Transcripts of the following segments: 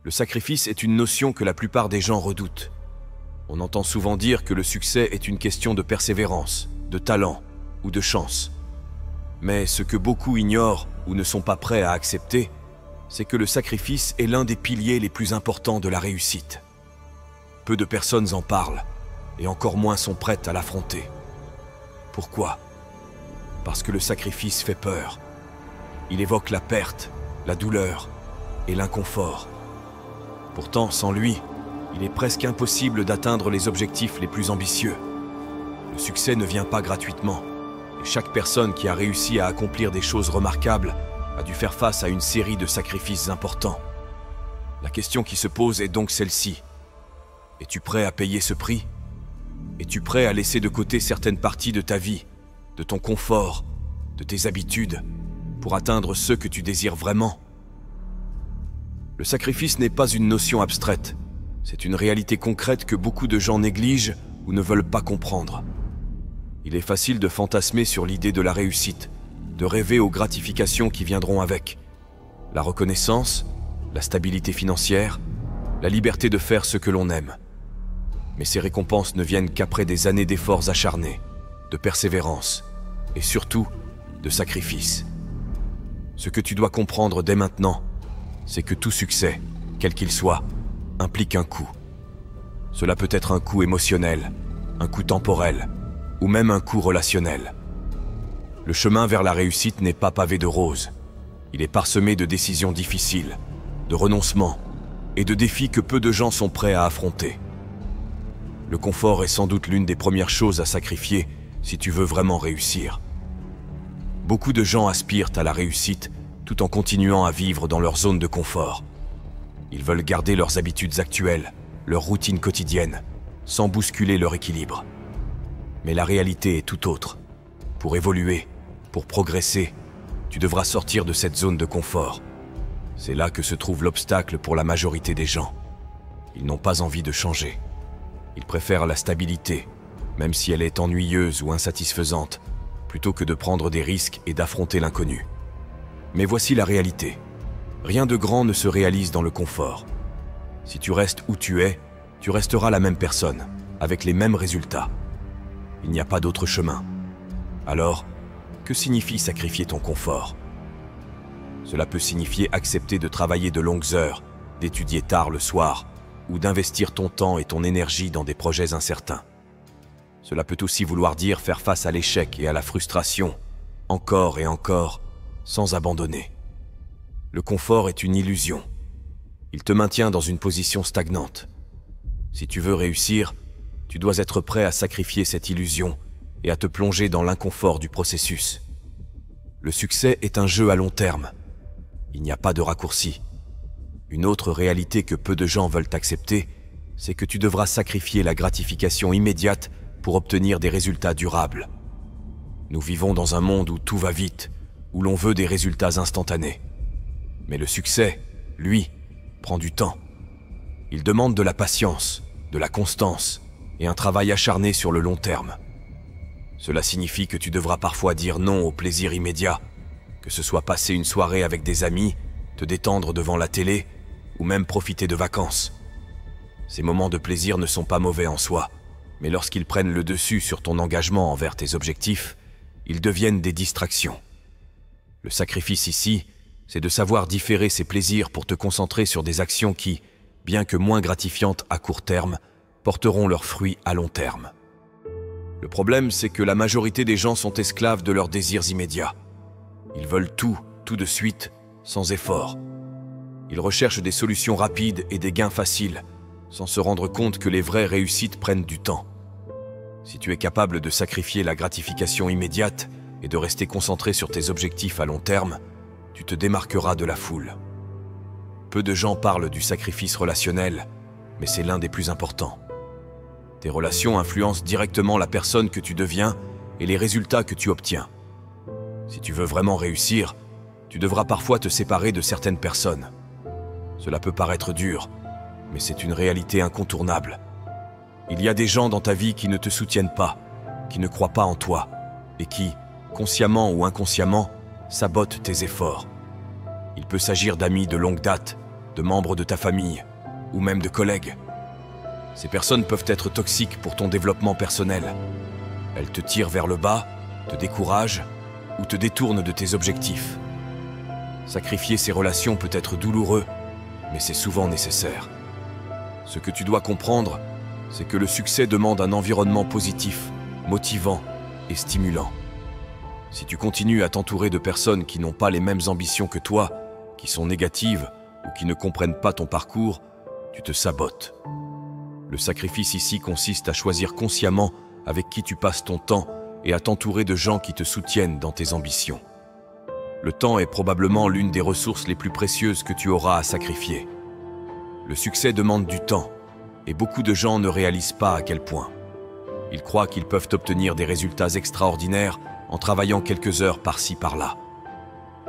Le sacrifice est une notion que la plupart des gens redoutent. On entend souvent dire que le succès est une question de persévérance, de talent ou de chance. Mais ce que beaucoup ignorent ou ne sont pas prêts à accepter, c'est que le sacrifice est l'un des piliers les plus importants de la réussite. Peu de personnes en parlent, et encore moins sont prêtes à l'affronter. Pourquoi? Parce que le sacrifice fait peur. Il évoque la perte, la douleur et l'inconfort. Pourtant, sans lui, il est presque impossible d'atteindre les objectifs les plus ambitieux. Le succès ne vient pas gratuitement, et chaque personne qui a réussi à accomplir des choses remarquables a dû faire face à une série de sacrifices importants. La question qui se pose est donc celle-ci. Es-tu prêt à payer ce prix? Es-tu prêt à laisser de côté certaines parties de ta vie, de ton confort, de tes habitudes, pour atteindre ce que tu désires vraiment? Le sacrifice n'est pas une notion abstraite. C'est une réalité concrète que beaucoup de gens négligent ou ne veulent pas comprendre. Il est facile de fantasmer sur l'idée de la réussite, de rêver aux gratifications qui viendront avec. La reconnaissance, la stabilité financière, la liberté de faire ce que l'on aime. Mais ces récompenses ne viennent qu'après des années d'efforts acharnés, de persévérance et surtout de sacrifice. Ce que tu dois comprendre dès maintenant, c'est que tout succès, quel qu'il soit, implique un coût. Cela peut être un coût émotionnel, un coût temporel, ou même un coût relationnel. Le chemin vers la réussite n'est pas pavé de roses. Il est parsemé de décisions difficiles, de renoncements et de défis que peu de gens sont prêts à affronter. Le confort est sans doute l'une des premières choses à sacrifier si tu veux vraiment réussir. Beaucoup de gens aspirent à la réussite tout en continuant à vivre dans leur zone de confort. Ils veulent garder leurs habitudes actuelles, leur routine quotidienne, sans bousculer leur équilibre. Mais la réalité est tout autre. Pour évoluer, pour progresser, tu devras sortir de cette zone de confort. C'est là que se trouve l'obstacle pour la majorité des gens. Ils n'ont pas envie de changer. Ils préfèrent la stabilité, même si elle est ennuyeuse ou insatisfaisante, plutôt que de prendre des risques et d'affronter l'inconnu. Mais voici la réalité. Rien de grand ne se réalise dans le confort. Si tu restes où tu es, tu resteras la même personne, avec les mêmes résultats. Il n'y a pas d'autre chemin. Alors, que signifie sacrifier ton confort? Cela peut signifier accepter de travailler de longues heures, d'étudier tard le soir, ou d'investir ton temps et ton énergie dans des projets incertains. Cela peut aussi vouloir dire faire face à l'échec et à la frustration, encore et encore, sans abandonner. Le confort est une illusion. Il te maintient dans une position stagnante. Si tu veux réussir, tu dois être prêt à sacrifier cette illusion et à te plonger dans l'inconfort du processus. Le succès est un jeu à long terme. Il n'y a pas de raccourci. Une autre réalité que peu de gens veulent accepter, c'est que tu devras sacrifier la gratification immédiate pour obtenir des résultats durables. Nous vivons dans un monde où tout va vite, où l'on veut des résultats instantanés. Mais le succès, lui, prend du temps. Il demande de la patience, de la constance et un travail acharné sur le long terme. Cela signifie que tu devras parfois dire non au plaisir immédiat, que ce soit passer une soirée avec des amis, te détendre devant la télé ou même profiter de vacances. Ces moments de plaisir ne sont pas mauvais en soi, mais lorsqu'ils prennent le dessus sur ton engagement envers tes objectifs, ils deviennent des distractions. Le sacrifice ici, c'est de savoir différer ces plaisirs pour te concentrer sur des actions qui, bien que moins gratifiantes à court terme, porteront leurs fruits à long terme. Le problème, c'est que la majorité des gens sont esclaves de leurs désirs immédiats. Ils veulent tout de suite, sans effort. Ils recherchent des solutions rapides et des gains faciles, sans se rendre compte que les vraies réussites prennent du temps. Si tu es capable de sacrifier la gratification immédiate et de rester concentré sur tes objectifs à long terme, tu te démarqueras de la foule. Peu de gens parlent du sacrifice relationnel, mais c'est l'un des plus importants. Tes relations influencent directement la personne que tu deviens et les résultats que tu obtiens. Si tu veux vraiment réussir, tu devras parfois te séparer de certaines personnes. Cela peut paraître dur, mais c'est une réalité incontournable. Il y a des gens dans ta vie qui ne te soutiennent pas, qui ne croient pas en toi, et qui, consciemment ou inconsciemment, sabotent tes efforts. Il peut s'agir d'amis de longue date, de membres de ta famille ou même de collègues. Ces personnes peuvent être toxiques pour ton développement personnel. Elles te tirent vers le bas, te découragent ou te détournent de tes objectifs. Sacrifier ces relations peut être douloureux, mais c'est souvent nécessaire. Ce que tu dois comprendre, c'est que le succès demande un environnement positif, motivant et stimulant. Si tu continues à t'entourer de personnes qui n'ont pas les mêmes ambitions que toi, qui sont négatives ou qui ne comprennent pas ton parcours, tu te sabotes. Le sacrifice ici consiste à choisir consciemment avec qui tu passes ton temps et à t'entourer de gens qui te soutiennent dans tes ambitions. Le temps est probablement l'une des ressources les plus précieuses que tu auras à sacrifier. Le succès demande du temps, et beaucoup de gens ne réalisent pas à quel point. Ils croient qu'ils peuvent obtenir des résultats extraordinaires en travaillant quelques heures par-ci par-là.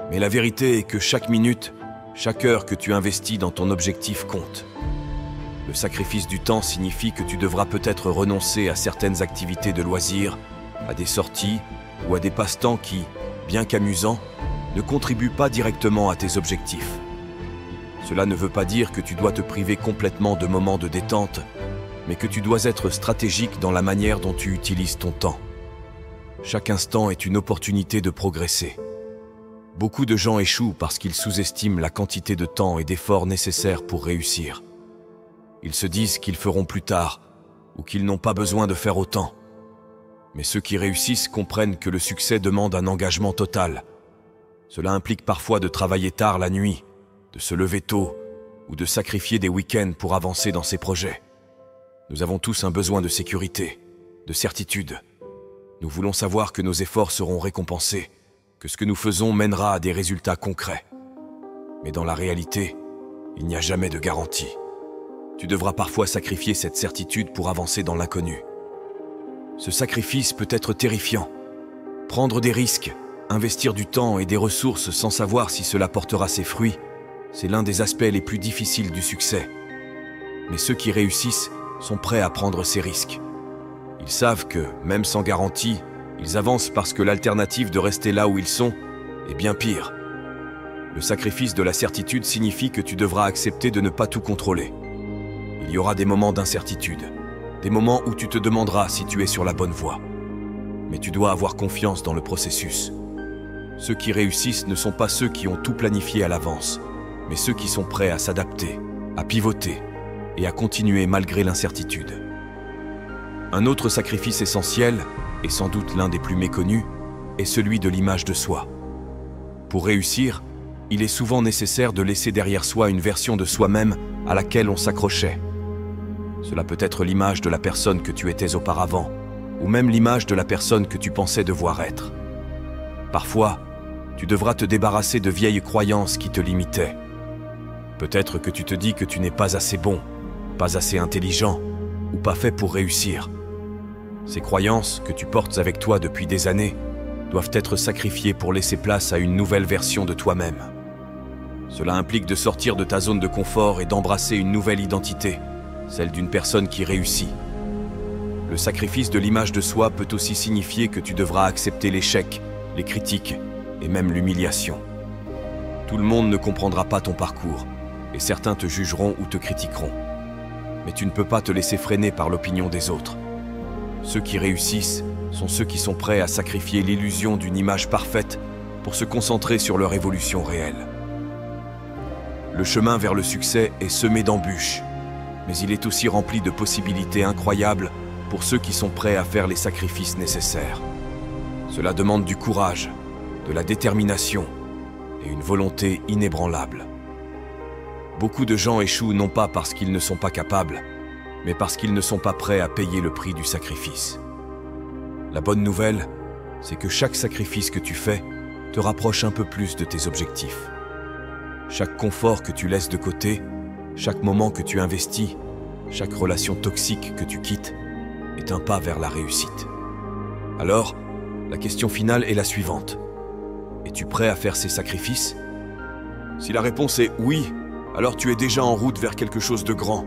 Mais la vérité est que chaque minute, chaque heure que tu investis dans ton objectif compte. Le sacrifice du temps signifie que tu devras peut-être renoncer à certaines activités de loisirs, à des sorties ou à des passe-temps qui, bien qu'amusants, ne contribuent pas directement à tes objectifs. Cela ne veut pas dire que tu dois te priver complètement de moments de détente, mais que tu dois être stratégique dans la manière dont tu utilises ton temps. Chaque instant est une opportunité de progresser. Beaucoup de gens échouent parce qu'ils sous-estiment la quantité de temps et d'efforts nécessaires pour réussir. Ils se disent qu'ils feront plus tard ou qu'ils n'ont pas besoin de faire autant. Mais ceux qui réussissent comprennent que le succès demande un engagement total. Cela implique parfois de travailler tard la nuit, de se lever tôt ou de sacrifier des week-ends pour avancer dans ses projets. Nous avons tous un besoin de sécurité, de certitude. Nous voulons savoir que nos efforts seront récompensés, que ce que nous faisons mènera à des résultats concrets. Mais dans la réalité, il n'y a jamais de garantie. Tu devras parfois sacrifier cette certitude pour avancer dans l'inconnu. Ce sacrifice peut être terrifiant. Prendre des risques, investir du temps et des ressources sans savoir si cela portera ses fruits, c'est l'un des aspects les plus difficiles du succès. Mais ceux qui réussissent sont prêts à prendre ces risques. Ils savent que, même sans garantie, ils avancent parce que l'alternative de rester là où ils sont est bien pire. Le sacrifice de la certitude signifie que tu devras accepter de ne pas tout contrôler. Il y aura des moments d'incertitude, des moments où tu te demanderas si tu es sur la bonne voie. Mais tu dois avoir confiance dans le processus. Ceux qui réussissent ne sont pas ceux qui ont tout planifié à l'avance, mais ceux qui sont prêts à s'adapter, à pivoter et à continuer malgré l'incertitude. Un autre sacrifice essentiel, et sans doute l'un des plus méconnus, est celui de l'image de soi. Pour réussir, il est souvent nécessaire de laisser derrière soi une version de soi-même à laquelle on s'accrochait. Cela peut être l'image de la personne que tu étais auparavant, ou même l'image de la personne que tu pensais devoir être. Parfois, tu devras te débarrasser de vieilles croyances qui te limitaient. Peut-être que tu te dis que tu n'es pas assez bon, pas assez intelligent, ou pas fait pour réussir. Ces croyances que tu portes avec toi depuis des années doivent être sacrifiées pour laisser place à une nouvelle version de toi-même. Cela implique de sortir de ta zone de confort et d'embrasser une nouvelle identité, celle d'une personne qui réussit. Le sacrifice de l'image de soi peut aussi signifier que tu devras accepter l'échec, les critiques et même l'humiliation. Tout le monde ne comprendra pas ton parcours, et certains te jugeront ou te critiqueront. Mais tu ne peux pas te laisser freiner par l'opinion des autres. Ceux qui réussissent sont ceux qui sont prêts à sacrifier l'illusion d'une image parfaite pour se concentrer sur leur évolution réelle. Le chemin vers le succès est semé d'embûches, mais il est aussi rempli de possibilités incroyables pour ceux qui sont prêts à faire les sacrifices nécessaires. Cela demande du courage, de la détermination et une volonté inébranlable. Beaucoup de gens échouent non pas parce qu'ils ne sont pas capables, mais parce qu'ils ne sont pas prêts à payer le prix du sacrifice. La bonne nouvelle, c'est que chaque sacrifice que tu fais te rapproche un peu plus de tes objectifs. Chaque confort que tu laisses de côté, chaque moment que tu investis, chaque relation toxique que tu quittes, est un pas vers la réussite. Alors, la question finale est la suivante. Es-tu prêt à faire ces sacrifices? Si la réponse est oui, alors tu es déjà en route vers quelque chose de grand.